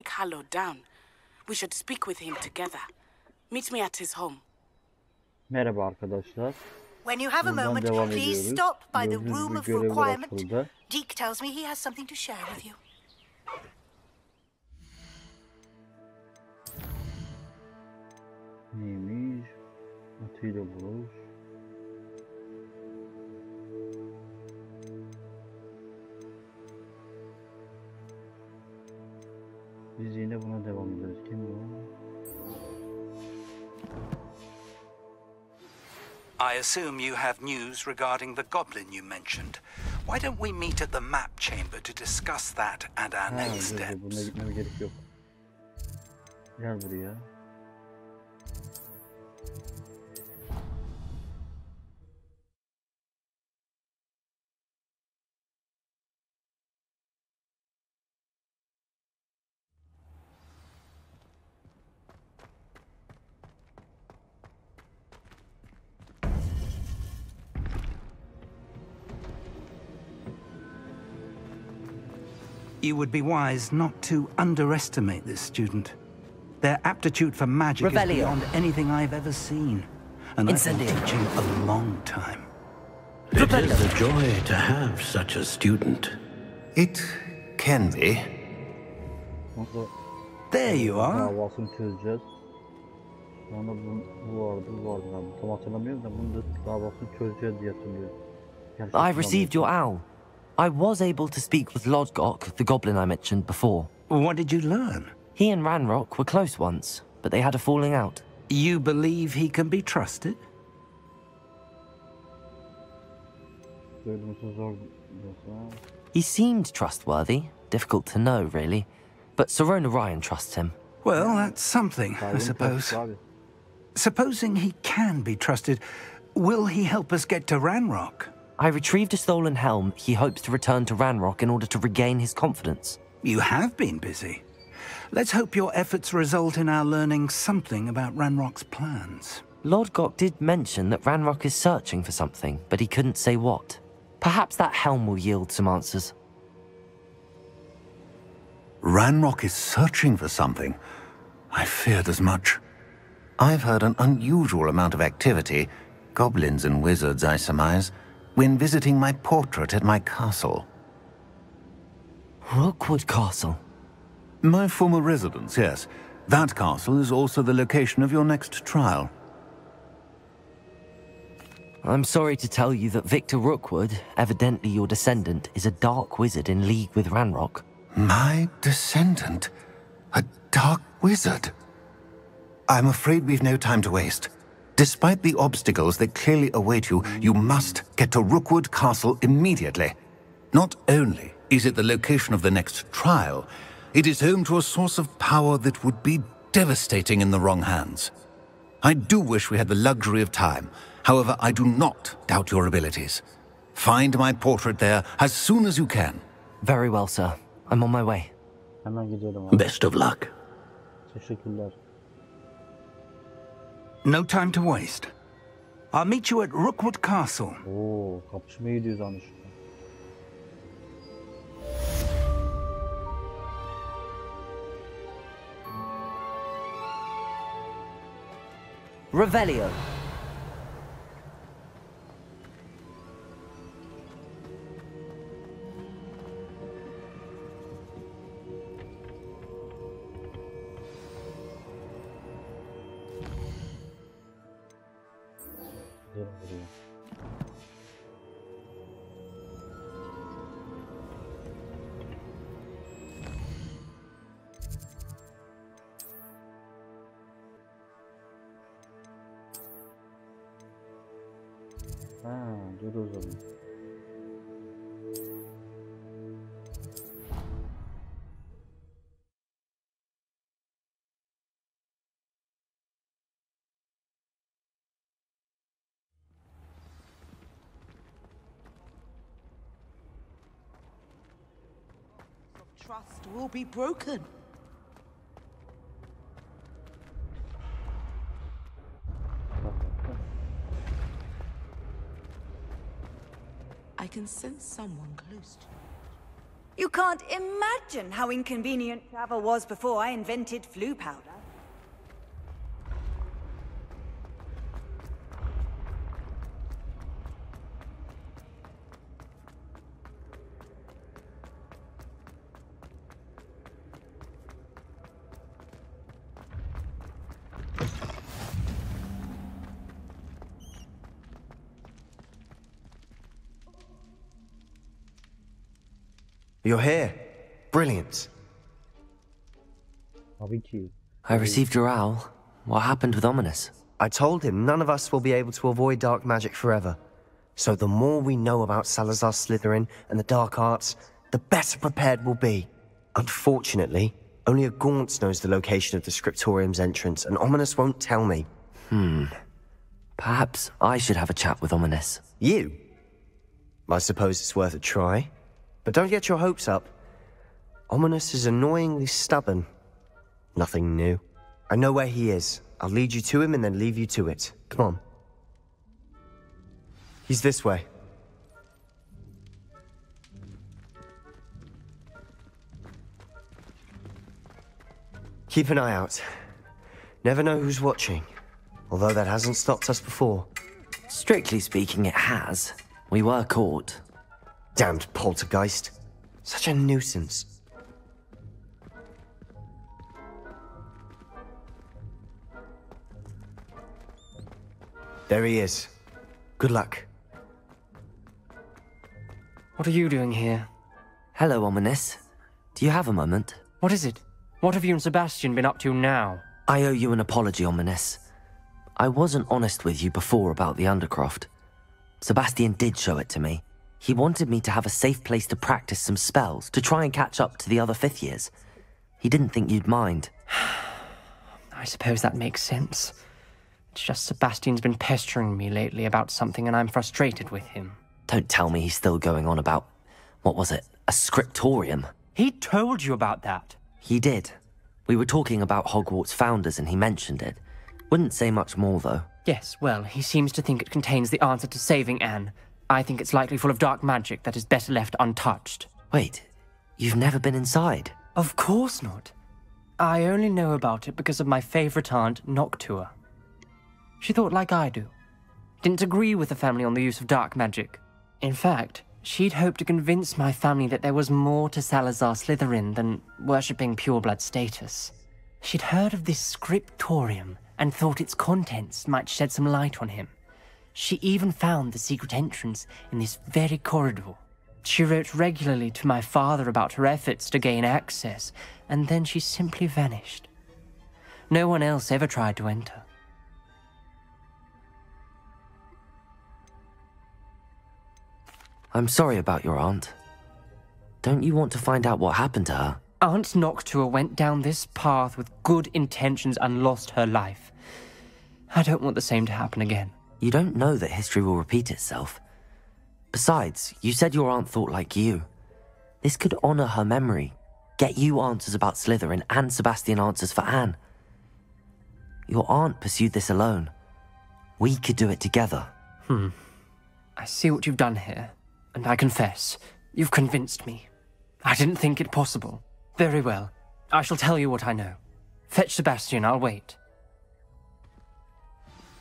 hallowed down. We should speak with him together. Meet me at his home. Merhaba arkadaşlar. When you have a Buradan moment, devam please ediyoruz. stop by the Gördüğünüz room gibi of görevler requirement. açıldı. Deke tells me he has something to share with you. Neymiş? Atıyla buluş. Biz yine buna devam ederiz. Kim bu? I assume you have news regarding the goblin you mentioned. Why don't we meet at the map chamber to discuss that and our next steps? Buna gitmeme gerek yok. Gel buraya. You would be wise not to underestimate this student. Their aptitude for magic is beyond anything I've ever seen. And I've been teaching a long time. It is a joy to have such a student. It can be. There you are. Davasını çözeceğiz. Sonra bu vardı. Tam hatırlamıyorum da bunu da davasını çözeceğiz diye hatırlıyorum. I received your owl. I was able to speak with Lodgok, the goblin I mentioned before. What did you learn? He and Ranrock were close once, but they had a falling out. You believe he can be trusted? He seemed trustworthy. Difficult to know, really. But Sirona Ryan trusts him. Well, that's something, I suppose. Supposing he can be trusted, will he help us get to Ranrock? I retrieved a stolen helm. He hopes to return to Ranrock in order to regain his confidence. You have been busy. Let's hope your efforts result in our learning something about Ranrock's plans. Lodgok did mention that Ranrock is searching for something, but he couldn't say what. Perhaps that helm will yield some answers. Ranrock is searching for something. I feared as much. I've heard an unusual amount of activity, goblins and wizards, I surmise, when visiting my portrait at my castle. Rookwood Castle? My former residence, yes. That castle is also the location of your next trial. I'm sorry to tell you that Victor Rookwood, evidently your descendant, is a dark wizard in league with Ranrock. My descendant? A dark wizard? I'm afraid we've no time to waste. Despite the obstacles that clearly await you, you must get to Rookwood Castle immediately. Not only is it the location of the next trial, it is home to a source of power that would be devastating in the wrong hands. I do wish we had the luxury of time. However, I do not doubt your abilities. Find my portrait there as soon as you can. Very well, sir. I'm on my way. Hemen gidelim abi. Best of luck. Teşekkürler. No time to waste. I'll meet you at Rookwood Castle. Oo, kapışmaya gidiyoruz anlaşılan. Revelio. Dur o zaman. Trust will be broken. I can sense someone close to you. You can't imagine how inconvenient travel was before I invented flu powder. You're here. Brilliant. Tabii ki. I received your owl. What happened with Ominous? I told him none of us will be able to avoid dark magic forever. So the more we know about Salazar Slytherin and the dark arts, the better prepared we'll be. Unfortunately, only a Gaunt knows the location of the Scriptorium's entrance, and Ominous won't tell me. Perhaps I should have a chat with Ominous. You? I suppose it's worth a try. But don't get your hopes up. Ominous is annoyingly stubborn. Nothing new. I know where he is. I'll lead you to him and then leave you to it. Come on. He's this way. Keep an eye out. Never know who's watching. Although that hasn't stopped us before. Strictly speaking, it has. We were caught. Damned poltergeist. Such a nuisance. There he is. Good luck. What are you doing here? Hello, Ominous. Do you have a moment? What is it? What have you and Sebastian been up to now? I owe you an apology, Ominous. I wasn't honest with you before about the Undercroft. Sebastian did show it to me. He wanted me to have a safe place to practice some spells, to try and catch up to the other fifth years. He didn't think you'd mind. I suppose that makes sense. It's just Sebastian's been pestering me lately about something and I'm frustrated with him. Don't tell me he's still going on about, what was it, a scriptorium? He told you about that? He did. We were talking about Hogwarts founders and he mentioned it. Wouldn't say much more, though. Yes, well, he seems to think it contains the answer to saving Anne. I think it's likely full of dark magic that is better left untouched. Wait, you've never been inside? Of course not. I only know about it because of my favorite aunt, Noctua. She thought like I do. Didn't agree with the family on the use of dark magic. In fact, she'd hoped to convince my family that there was more to Salazar Slytherin than worshipping pureblood status. She'd heard of this scriptorium and thought its contents might shed some light on him. She even found the secret entrance in this very corridor. She wrote regularly to my father about her efforts to gain access, and then she simply vanished. No one else ever tried to enter. I'm sorry about your aunt. Don't you want to find out what happened to her? Aunt Noctua went down this path with good intentions and lost her life. I don't want the same to happen again. You don't know that history will repeat itself. Besides, you said your aunt thought like you. This could honor her memory, get you answers about Slytherin and Sebastian answers for Anne. Your aunt pursued this alone. We could do it together. I see what you've done here, and I confess, you've convinced me. I didn't think it possible. Very well. I shall tell you what I know. Fetch Sebastian, I'll wait.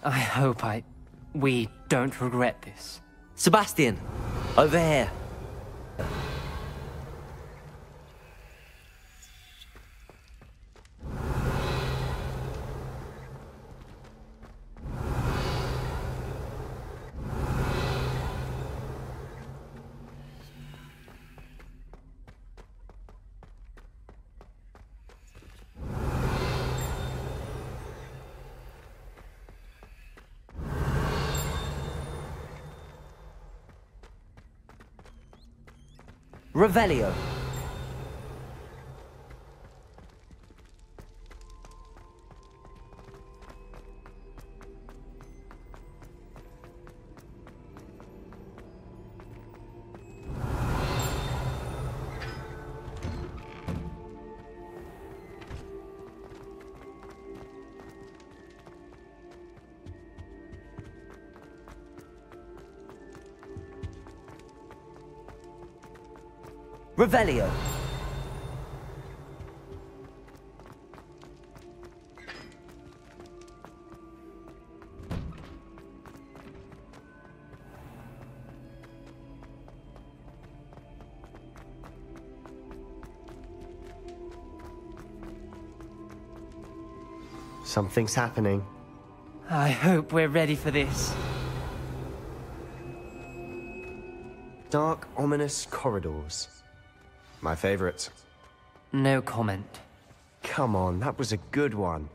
I hope we don't regret this. Sebastian! Over here! Revelio. Revelio. Something's happening. I hope we're ready for this. Dark, ominous corridors. My favorite. No comment. Come on, that was a good one.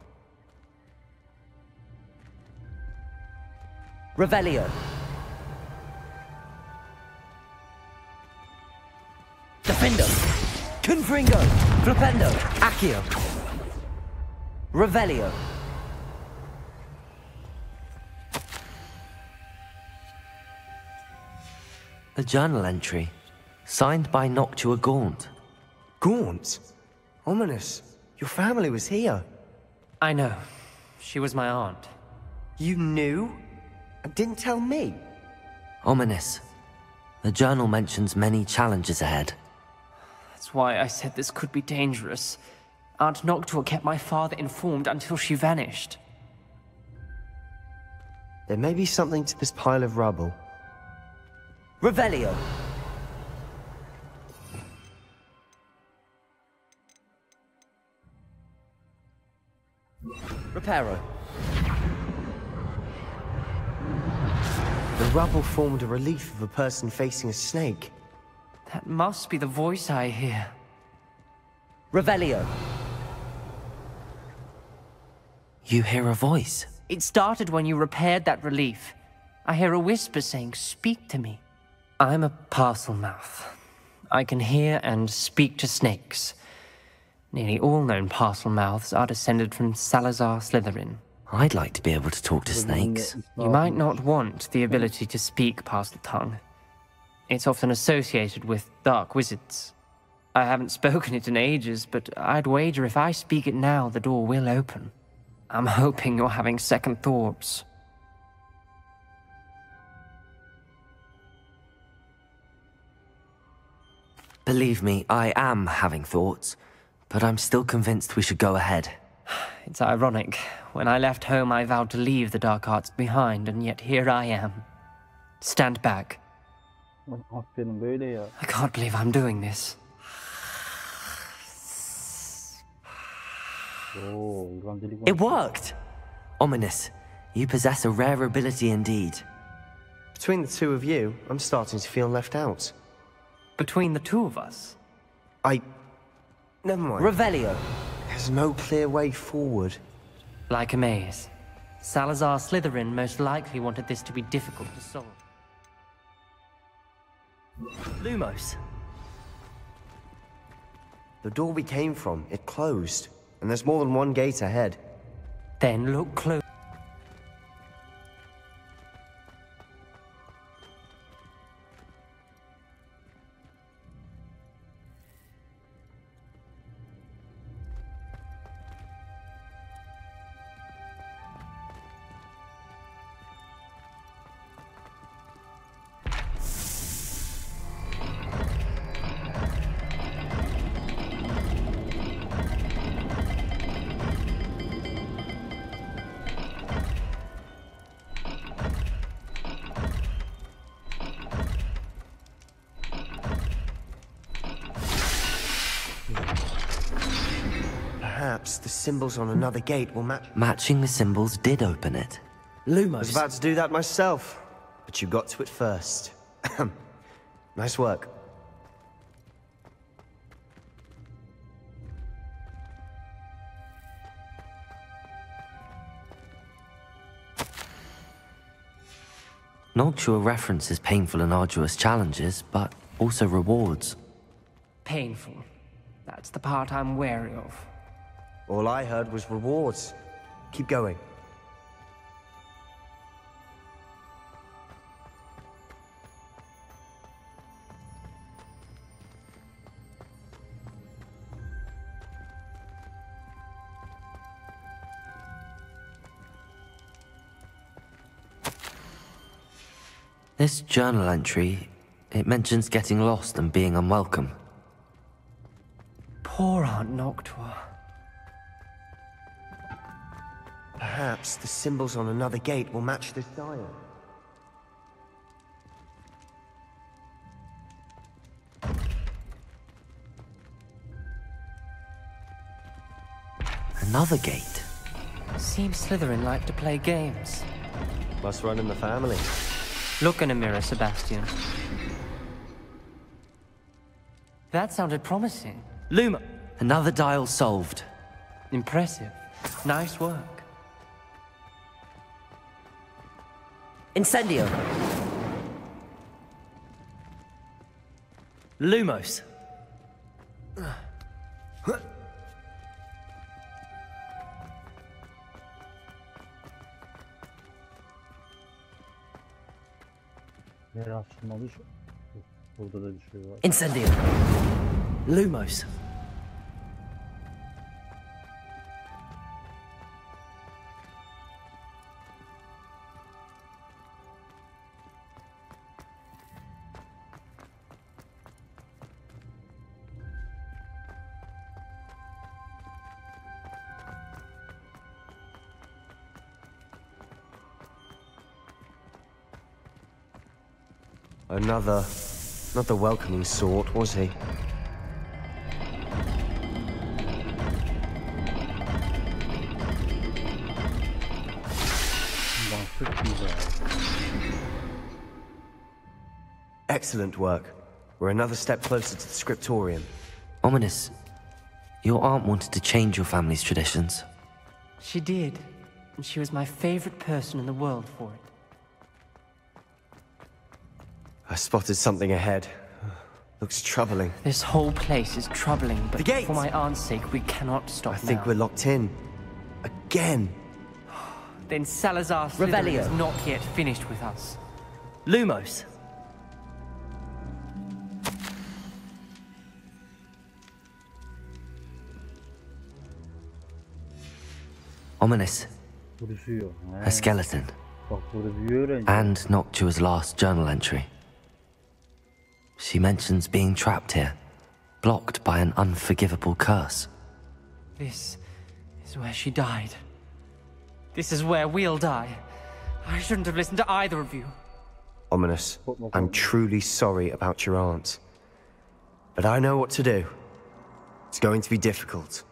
Revelio. Defendo. Confringo. Flipendo. Accio. Revelio. A journal entry, signed by Noctua Gaunt. Gaunt? Ominous. Your family was here. I know. She was my aunt. You knew? And didn't tell me? Ominous. The journal mentions many challenges ahead. That's why I said this could be dangerous. Aunt Noctua kept my father informed until she vanished. There may be something to this pile of rubble. Revelio. Reparo. The rubble formed a relief of a person facing a snake. That must be the voice I hear. Revelio. You hear a voice? It started when you repaired that relief. I hear a whisper saying, "Speak to me." I'm a parcel mouth. I can hear and speak to snakes. Nearly all known parcel mouths are descended from Salazar Slytherin. I'd like to be able to talk to snakes. You might not want the ability to speak parcel tongue. It's often associated with dark wizards. I haven't spoken it in ages, but I'd wager if I speak it now, the door will open. I'm hoping you're having second thoughts. Believe me, I am having thoughts, but I'm still convinced we should go ahead. It's ironic. When I left home, I vowed to leave the dark arts behind, and yet here I am. Stand back. Aferin böyle ya. I can't believe I'm doing this. It worked! Ominous. You possess a rare ability indeed. Between the two of you, I'm starting to feel left out. Between the two of us? Never mind. Revelio. There's no clear way forward. Like a maze. Salazar Slytherin most likely wanted this to be difficult to solve. Lumos. The door we came from, it closed. And there's more than one gate ahead. Then look close. Perhaps the symbols on another gate will match. Matching the symbols did open it. I was about to do that myself, but you got to it first. Nice work. Noctua references painful and arduous challenges, but also rewards. Painful. That's the part I'm wary of. All I heard was rewards. Keep going. This journal entry, it mentions getting lost and being unwelcome. Poor Aunt Noctua. Perhaps the symbols on another gate will match this dial. Another gate. Seems Slytherin like to play games. Must run in the family. Look in a mirror, Sebastian. That sounded promising. Luma! Another dial solved. Impressive. Nice work. Incendio. Lumos. Yer açılmamış. Burada da bir şey var. Incendio. Lumos. Another, not the welcoming sort, was he? Excellent work. We're another step closer to the scriptorium. Ominous. Your aunt wanted to change your family's traditions. She did. And she was my favorite person in the world for it. I spotted something ahead. Looks troubling. This whole place is troubling, but the gate! For my aunt's sake, we cannot stop I think now. we're locked in. Again. Then Salazar Slytherin is not yet finished with us. Lumos. Ominous. CRUCİO. A skeleton. Bak burada büyü öğrenci. And Noctua's last journal entry. She mentions being trapped here, blocked by an unforgivable curse. This is where she died. This is where we'll die. I shouldn't have listened to either of you. Ominous, I'm truly sorry about your aunt. But I know what to do. It's going to be difficult.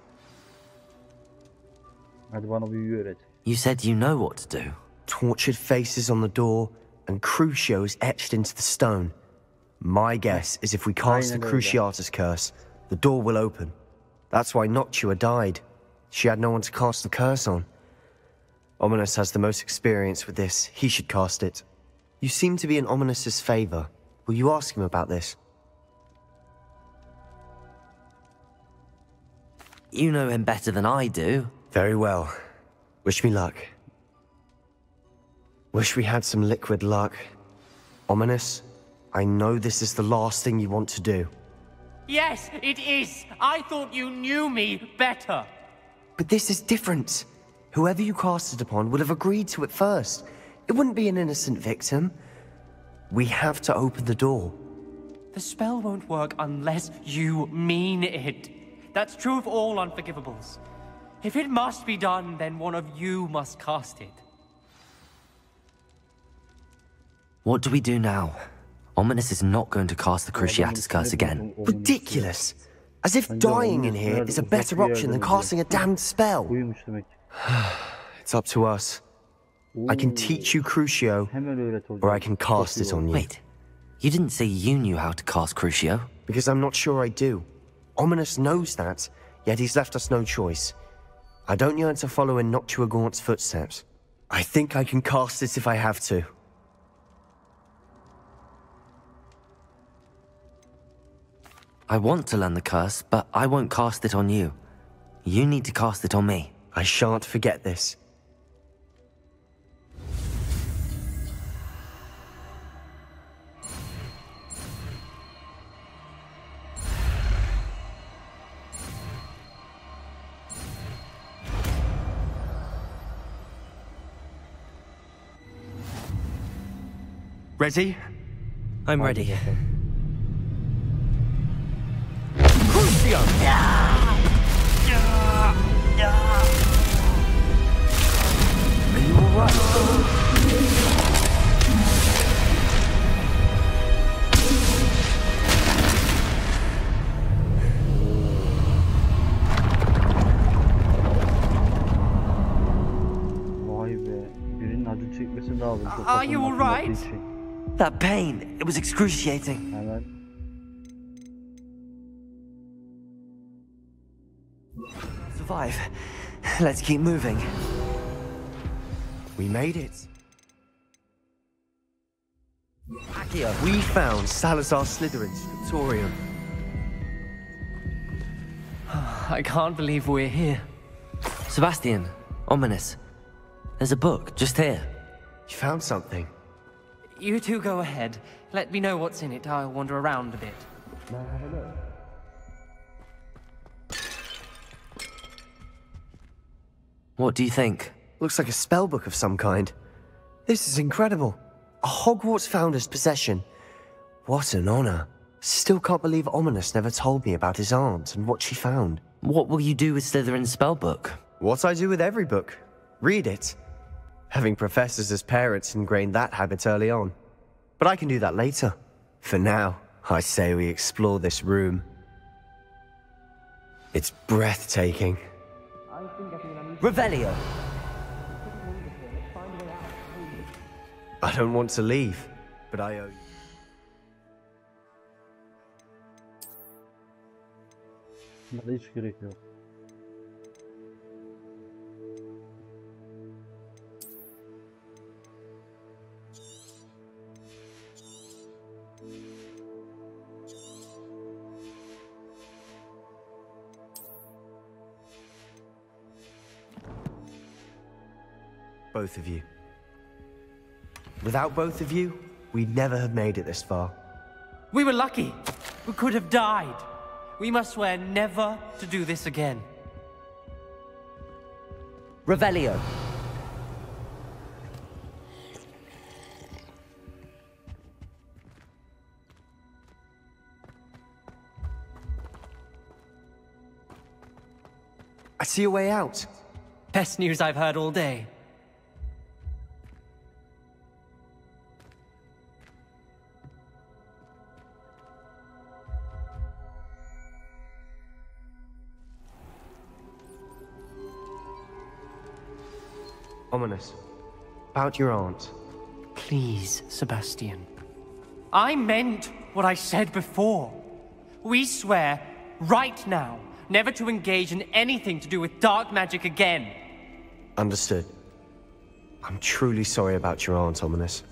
Hadi bana büyü öğret. You said you know what to do. Tortured faces on the door, and Crucio is etched into the stone. My guess is if we cast the Cruciatus curse, the door will open. That's why Noctua died. She had no one to cast the curse on. Ominous has the most experience with this. He should cast it. You seem to be in Ominous's favor. Will you ask him about this? You know him better than I do. Very well. Wish me luck. Wish we had some liquid luck. Ominous, I know this is the last thing you want to do. Yes, it is. I thought you knew me better. But this is different. Whoever you cast it upon would have agreed to it first. It wouldn't be an innocent victim. We have to open the door. The spell won't work unless you mean it. That's true of all unforgivables. If it must be done, then one of you must cast it. What do we do now? Ominous is not going to cast the Cruciatus curse again. Ridiculous. As if dying in here is a better option than casting a damned spell. It's up to us. I can teach you Crucio, or I can cast it on you. Wait, you didn't say you knew how to cast Crucio? Because I'm not sure I do. Ominous knows that, yet he's left us no choice. I don't yearn to follow in Noctua Gaunt's footsteps. I think I can cast it if I have to. I want to learn the curse, but I won't cast it on you. You need to cast it on me. I shan't forget this. Ready? I'm ready. Crucio! Are you alright? Çekmesi lazım. Are you alright? That pain, it was excruciating. Evet. Survive. Let's keep moving. We made it. Accio, we found Salazar Slytherin's scriptorium. I can't believe we're here. Sebastian, ominous. There's a book just here. You found something. You two go ahead. Let me know what's in it. I'll wander around a bit. May I have a look? What do you think? Looks like a spell book of some kind. This is incredible. A Hogwarts founder's possession. What an honor. Still can't believe Ominous never told me about his aunt and what she found. What will you do with Slytherin's spellbook? What I do with every book. Read it. Having professors as parents ingrained that habit early on. But I can do that later. For now, I say we explore this room. It's breathtaking. Revelio! I don't want to leave, but I owe you. Buna hiç gerek yok. Both of you. Without both of you, we'd never have made it this far. We were lucky. We could have died. We must swear never to do this again. Revelio. I see a way out. Best news I've heard all day. Ominous. About your aunt. Please, Sebastian. I meant what I said before. We swear, right now, never to engage in anything to do with dark magic again. Understood. I'm truly sorry about your aunt, Ominous.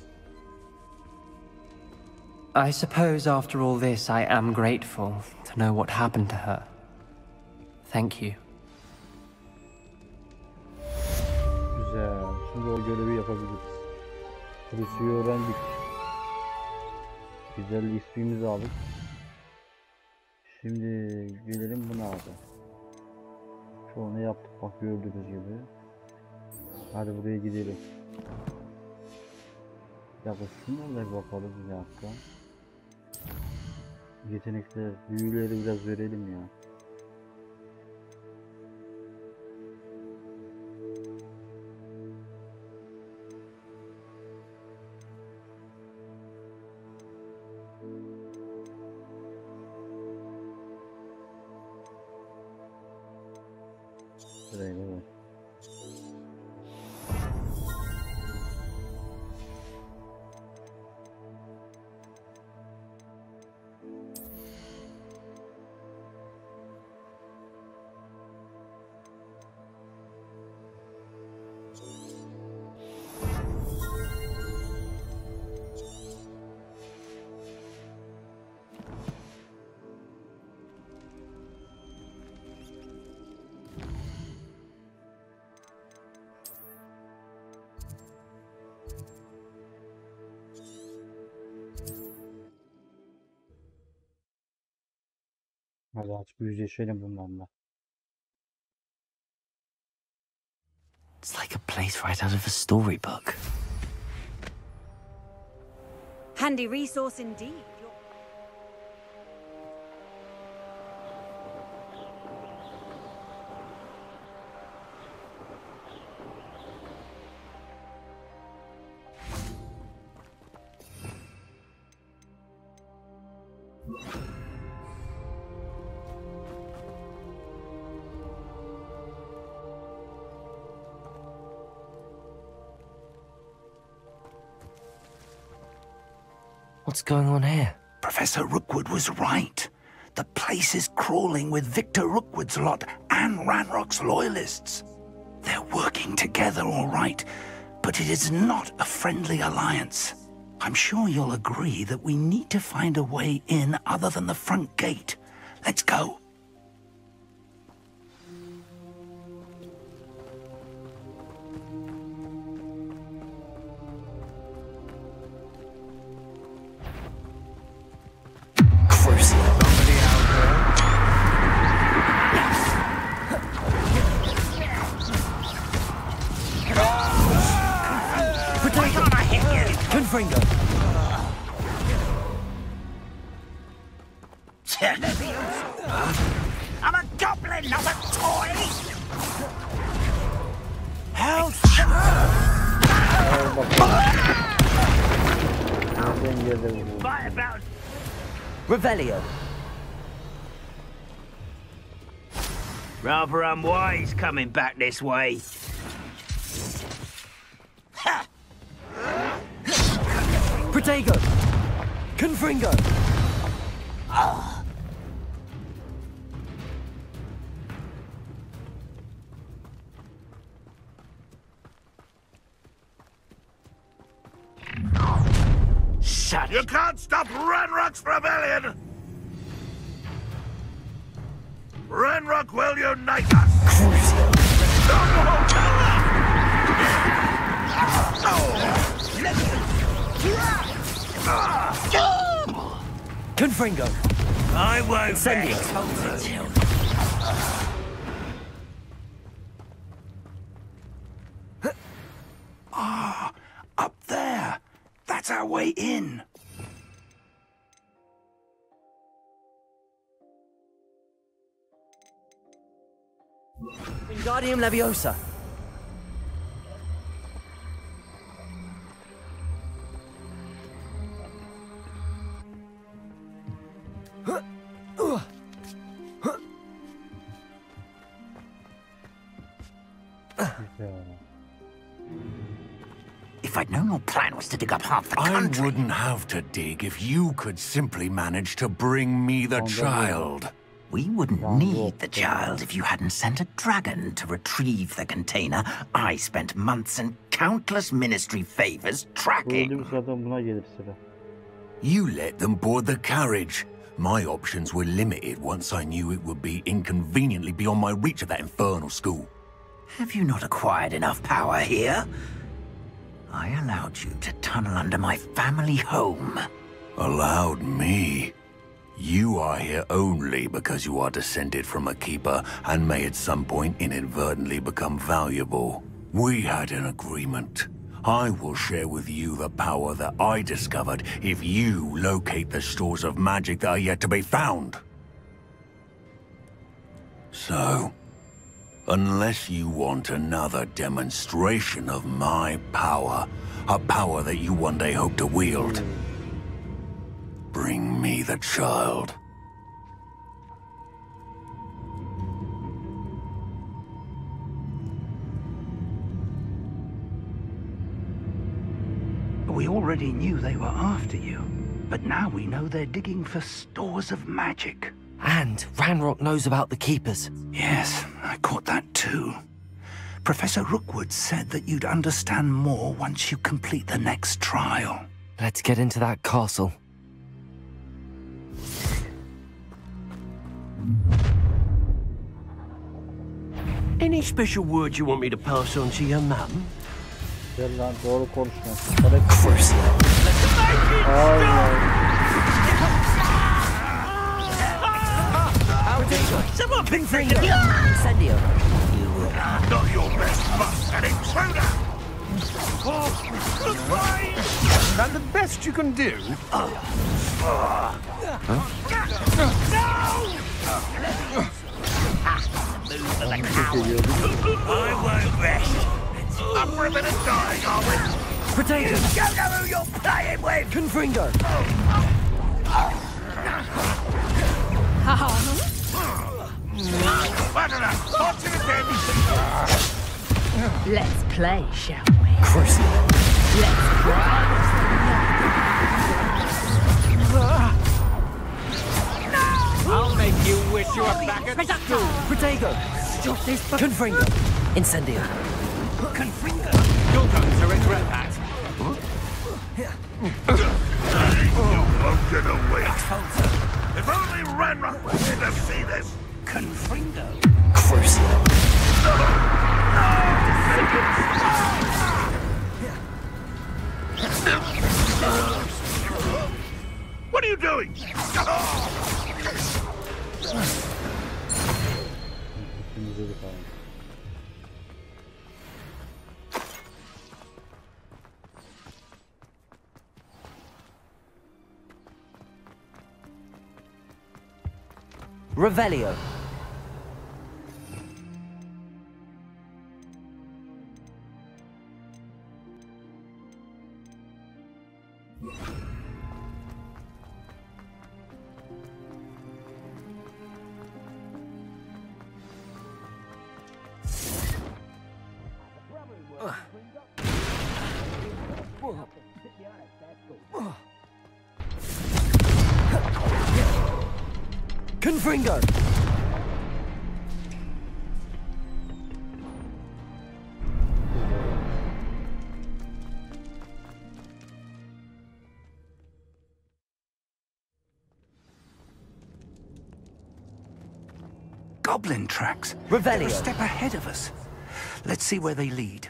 I suppose after all this, I am grateful to know what happened to her. Thank you. Güzel. Şimdi o görevi yapabiliriz. CRUCİO'yu öğrendik. Güzel ismimizi aldık. Şimdi gelelim buna abi. Çoğunu yaptık bak gördüğünüz gibi. Hadi buraya gidelim. Ya şuna da bakalım bir dakika. Yetenekler, büyüleri biraz verelim ya. Sırayla ver. Hadi aç bir yüzleşelim bunlarla. It's like a place right out of a storybook. Handy resource indeed. What's going on here? Professor Rookwood was right. The place is crawling with Victor Rookwood's lot and Ranrock's loyalists. They're working together, all right, but it is not a friendly alliance. I'm sure you'll agree that we need to find a way in other than the front gate. Let's go. I'm a goblin, not a toy! Help! Right about... Revelio. Rather unwise coming back this way. Protego. Confringo. Shut You can't stop Ranrock's rebellion! Ranrock will unite us! Confringo. I won't send you. Ah, up there. That's our way in. Wingardium Leviosa. If I'd known your plan was to dig up half the country... I wouldn't have to dig if you could simply manage to bring me the child. We wouldn't need the child if you hadn't sent a dragon to retrieve the container I spent months and countless ministry favors tracking. You let them board the carriage. My options were limited once I knew it would be inconveniently beyond my reach at that infernal school. Have you not acquired enough power here? I allowed you to tunnel under my family home. Allowed me? You are here only because you are descended from a keeper and may at some point inadvertently become valuable. We had an agreement. I will share with you the power that I discovered if you locate the stores of magic that are yet to be found. So, unless you want another demonstration of my power, a power that you one day hope to wield, bring me the child. We already knew they were after you, but now we know they're digging for stores of magic. And Ranrock knows about the Keepers. Yes, I caught that too. Professor Rookwood said that you'd understand more once you complete the next trial. Let's get into that castle. Any special words you want me to pass on to your mum? Gel lan, doğru konuşma. Someone been thinking Incendio. You are not your best, but an intruder! Is that the best you can do? I won't rest. Up for a bit of dying, are we? Potato. You don't know who you're playing with! Confringo. Let's play, shall we? Let's play. you are back at school. Protego! Confringo! Incendio! Confringo! You're going to regret that. You won't get away. If only Ranrock was here to see this. Confringo! Crucio! What are you doing? Revelio! Confringo! Goblin tracks. Revelio. They're a step ahead of us. Let's see where they lead.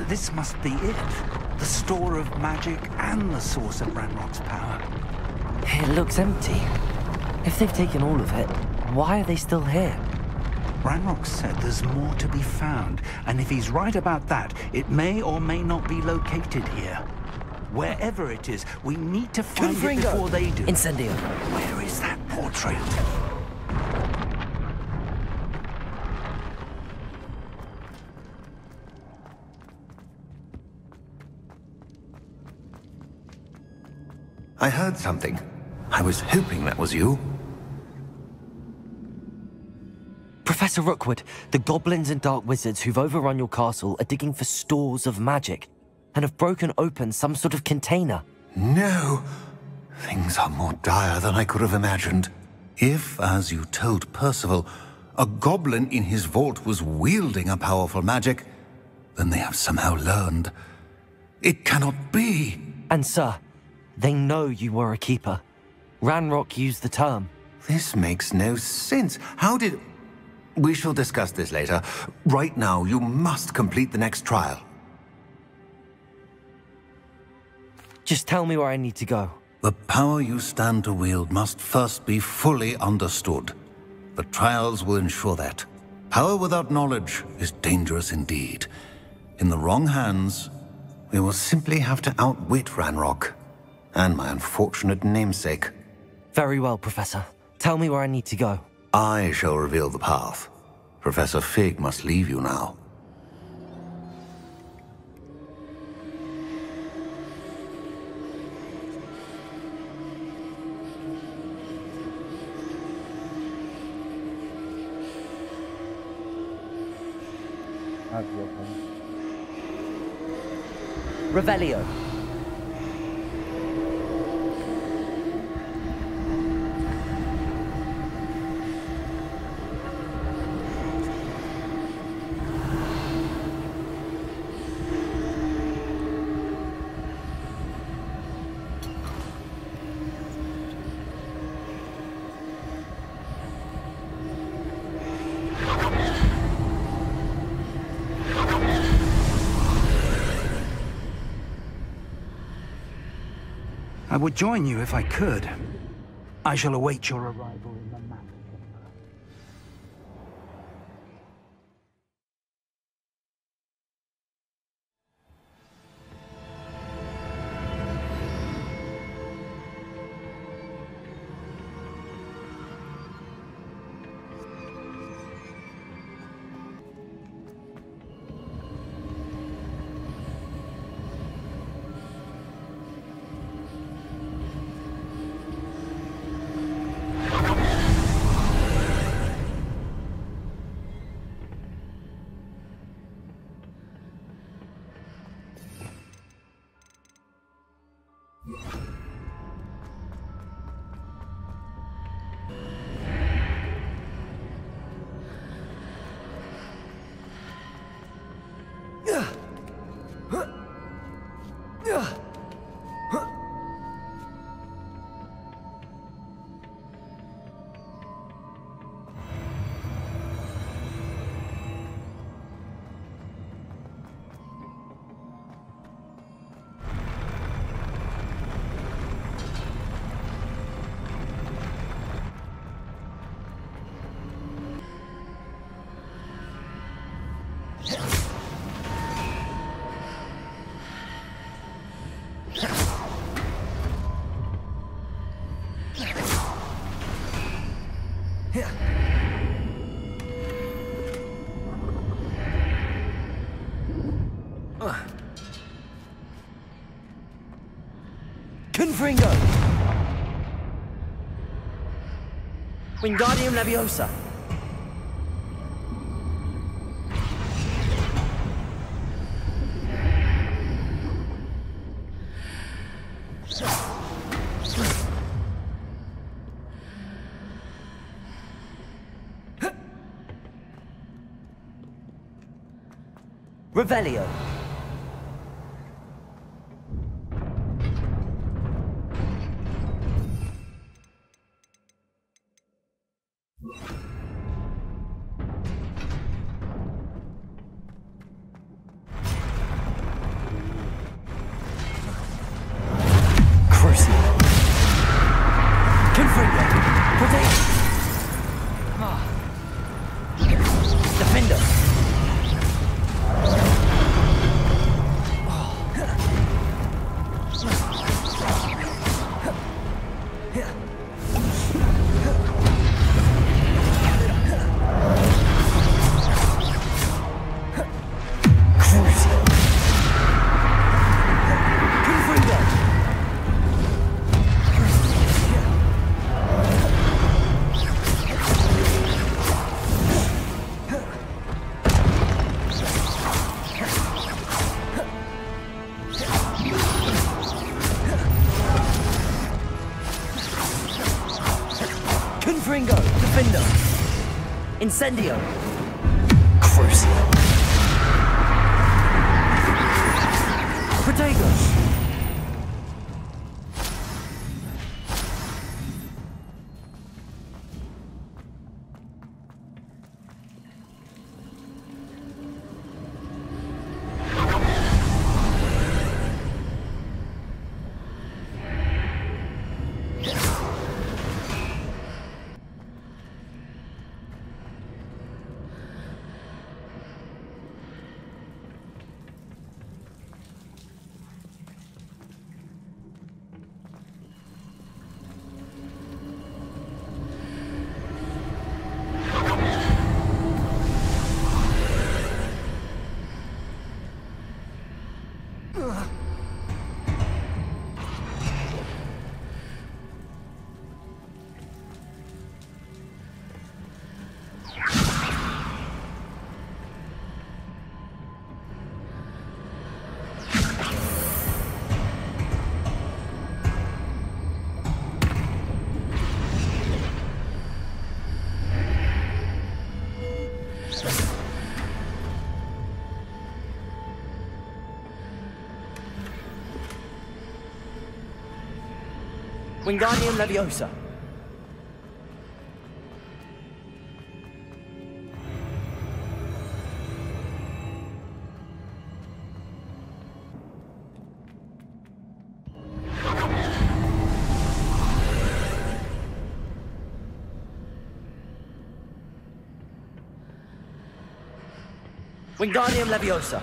This must be it. The store of magic and the source of Ranrock's power. It looks empty. If they've taken all of it, why are they still here? Ranrock said there's more to be found, and if he's right about that, it may or may not be located here. Wherever it is, we need to find it before they do. Incendio. Where is that portrait? I heard something. I was hoping that was you. Professor Rookwood, the goblins and dark wizards who've overrun your castle are digging for stores of magic and have broken open some sort of container. No! Things are more dire than I could have imagined. If, as you told Percival, a goblin in his vault was wielding a powerful magic, then they have somehow learned. It cannot be! And sir, they know you were a keeper. Ranrock used the term. This makes no sense. How did... We shall discuss this later. Right now, you must complete the next trial. Just tell me where I need to go. The power you stand to wield must first be fully understood. The trials will ensure that. Power without knowledge is dangerous indeed. In the wrong hands, we will simply have to outwit Ranrock and my unfortunate namesake. Very well, Professor. Tell me where I need to go. I shall reveal the path. Professor Fig must leave you now. Revelio. I would join you if I could. I shall await your arrival in the map. Confringo! Wingardium Leviosa! Revelio. Crucio. Confringo. Protect. Defender. Confringo, Defender. Incendio. Crucio. Protego. Wingardium Leviosa. Wingardium Leviosa.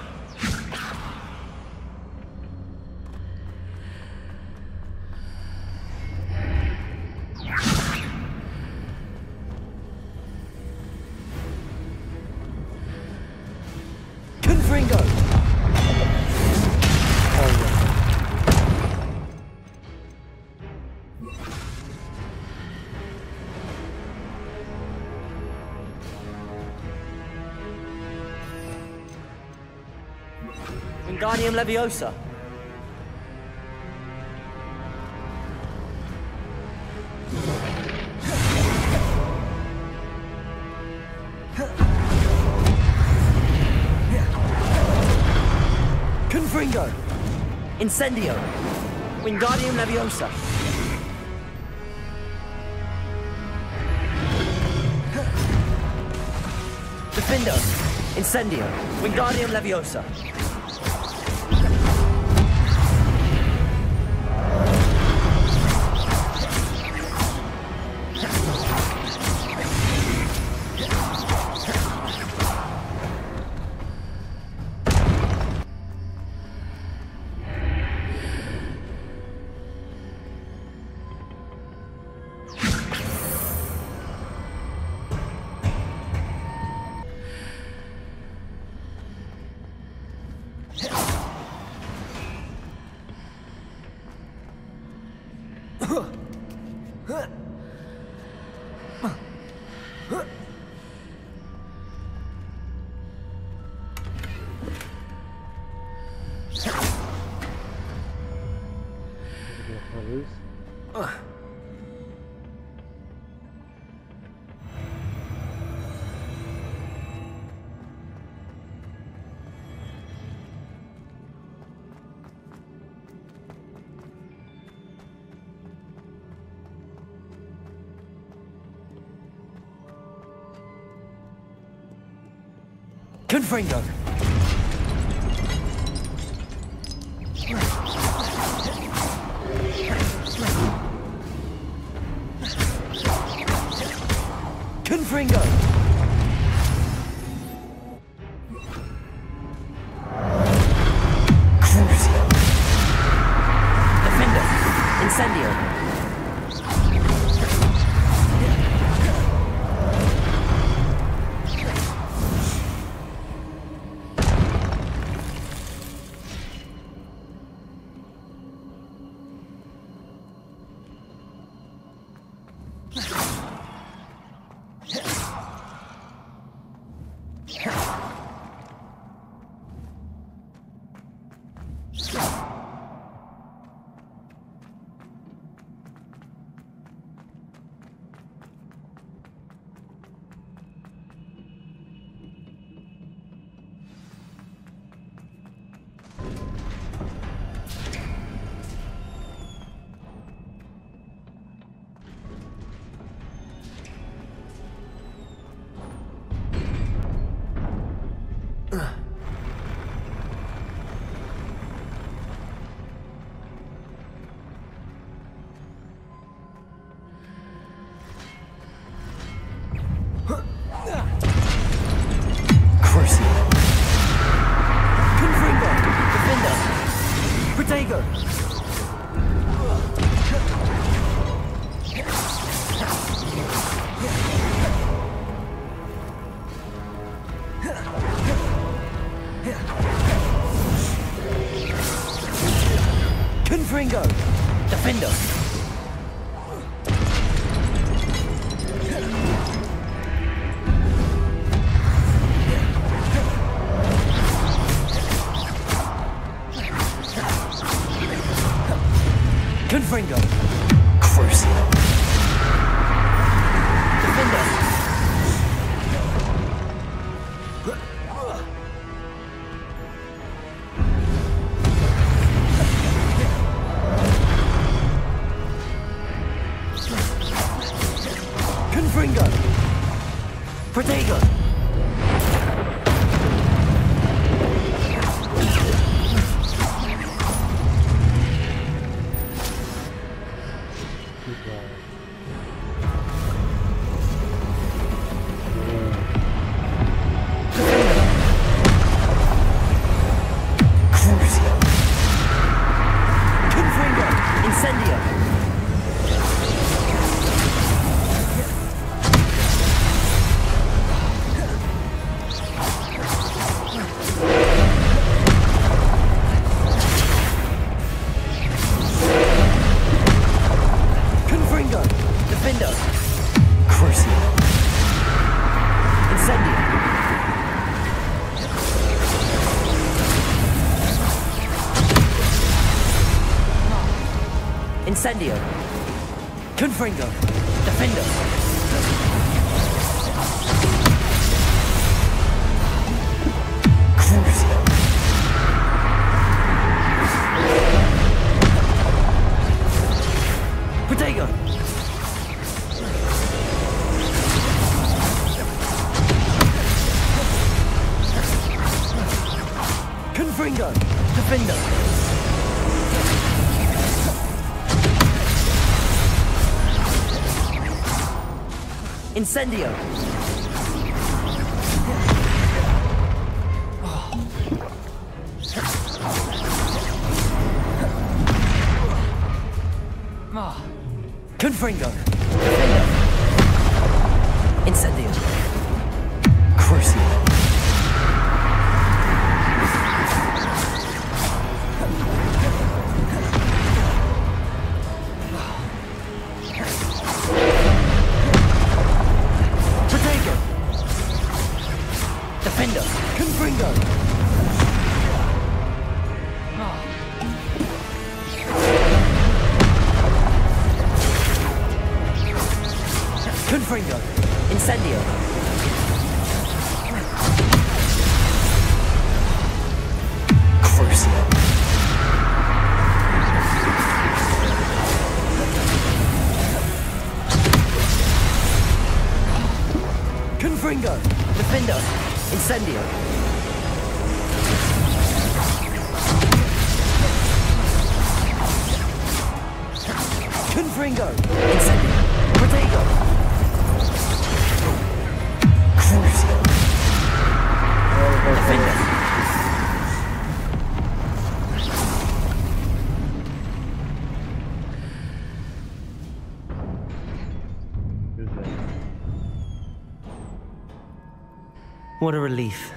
Confringo. Wingardium Leviosa. Confringo. Incendio. Wingardium Leviosa. Defender. Incendio. Wingardium Leviosa. alırız. Confringo. Confringo. Crucio. Defender. Incendio. Confringo. Defender. Confringo. Crucio. Defender. Confringo. Protego. Incendio. Confringo. Defender. Crucio. Protego. Confringo. Defender. Incendio. Confringo. Defender. Incendio. Crucio. Defender. Confringo. Confringo. Incendio. Crucio. Confringo. Defindo. Incendio. Confringo. Incendio. Protego. Crucio. Defindo. What a relief.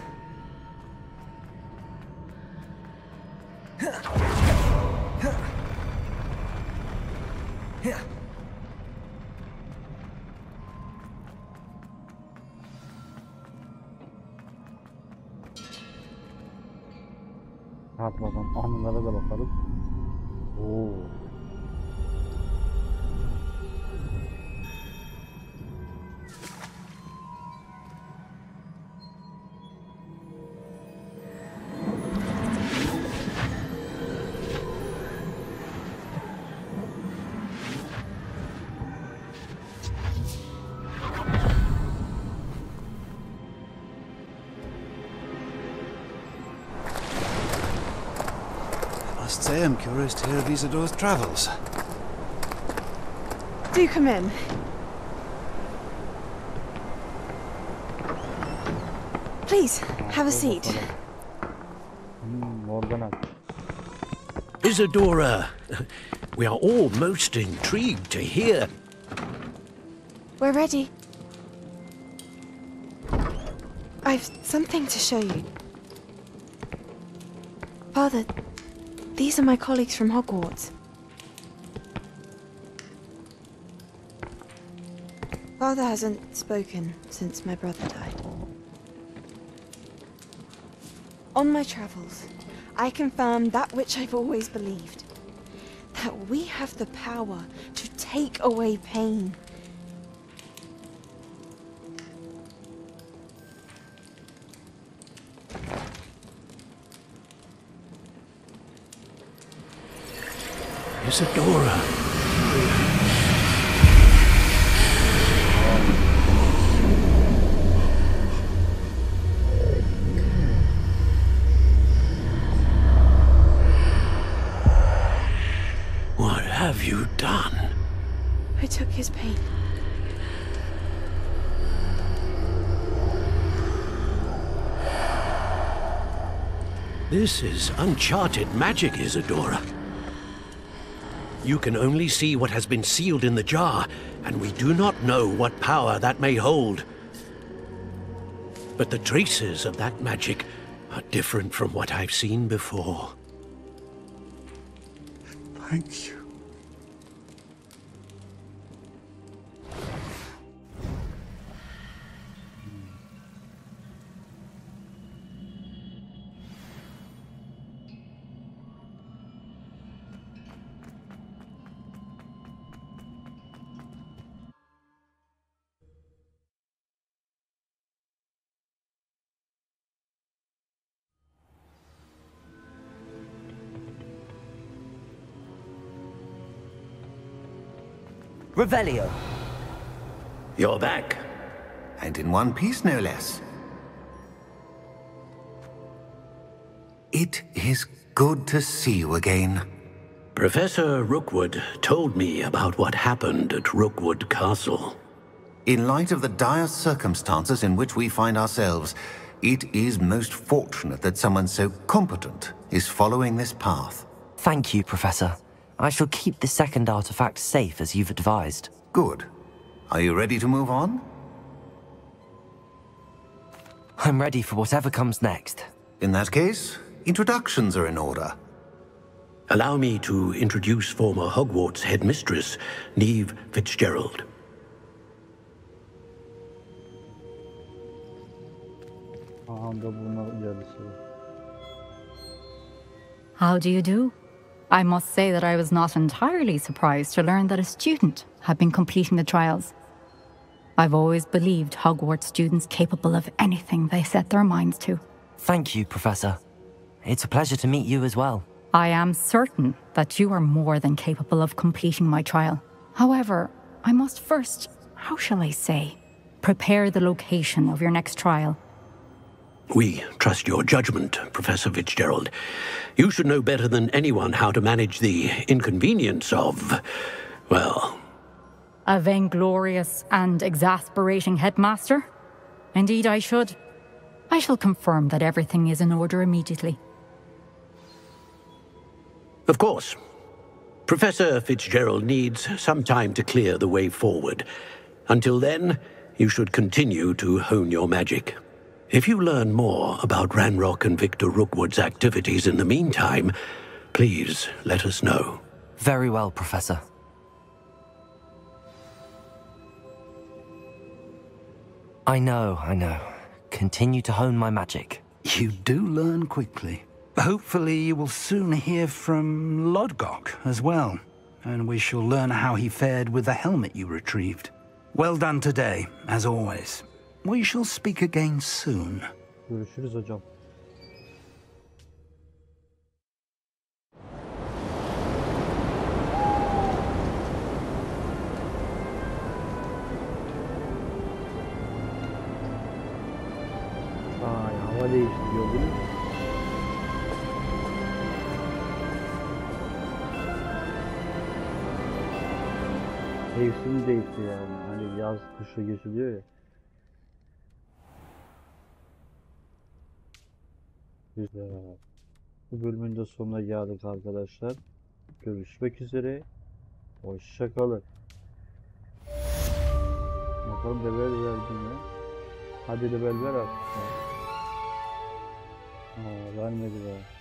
Hadi bakalım, anılara da bakalım. Oo. I must say I'm curious to hear of Isidore's travels. Do come in. Please, have a seat. Isidora, we are all most intrigued to hear. We're ready. I've something to show you. Father, these are my colleagues from Hogwarts. Father hasn't spoken since my brother died. On my travels, I confirmed that which I've always believed. That we have the power to take away pain. Isidora. What have you done? I took his pain. This is uncharted magic, Isidora. You can only see what has been sealed in the jar, and we do not know what power that may hold. But the traces of that magic are different from what I've seen before. Thank you. Revelio. You're back. And in one piece, no less. It is good to see you again. Professor Rookwood told me about what happened at Rookwood Castle. In light of the dire circumstances in which we find ourselves, it is most fortunate that someone so competent is following this path. Thank you, Professor. I shall keep the second artifact safe as you've advised. Good. Are you ready to move on? I'm ready for whatever comes next. In that case, introductions are in order. Allow me to introduce former Hogwarts headmistress, Neve Fitzgerald. How do you do? I must say that I was not entirely surprised to learn that a student had been completing the trials. I've always believed Hogwarts students capable of anything they set their minds to. Thank you, Professor. It's a pleasure to meet you as well. I am certain that you are more than capable of completing my trial. However, I must first, how shall I say, prepare the location of your next trial. We trust your judgment, Professor Fitzgerald. You should know better than anyone how to manage the inconvenience of, well... A vainglorious and exasperating headmaster? Indeed I should. I shall confirm that everything is in order immediately. Of course. Professor Fitzgerald needs some time to clear the way forward. Until then, you should continue to hone your magic. If you learn more about Ranrock and Victor Rookwood's activities in the meantime, please let us know. Very well, Professor. I know. Continue to hone my magic. You do learn quickly. Hopefully you will soon hear from Lodgok as well, and we shall learn how he fared with the helmet you retrieved. Well done today, as always. We shall speak again soon. Görüşürüz hocam. Ay, hava değişti gördün mü? Mevsim değişti yani. Hani yaz kışa geçiliyor ya. Güzel. Bu bölümün de sonuna geldik arkadaşlar. Görüşmek üzere. Hoşça kalın. Bakalım level verdim ya. Hadi level ver artık. Vermedi be.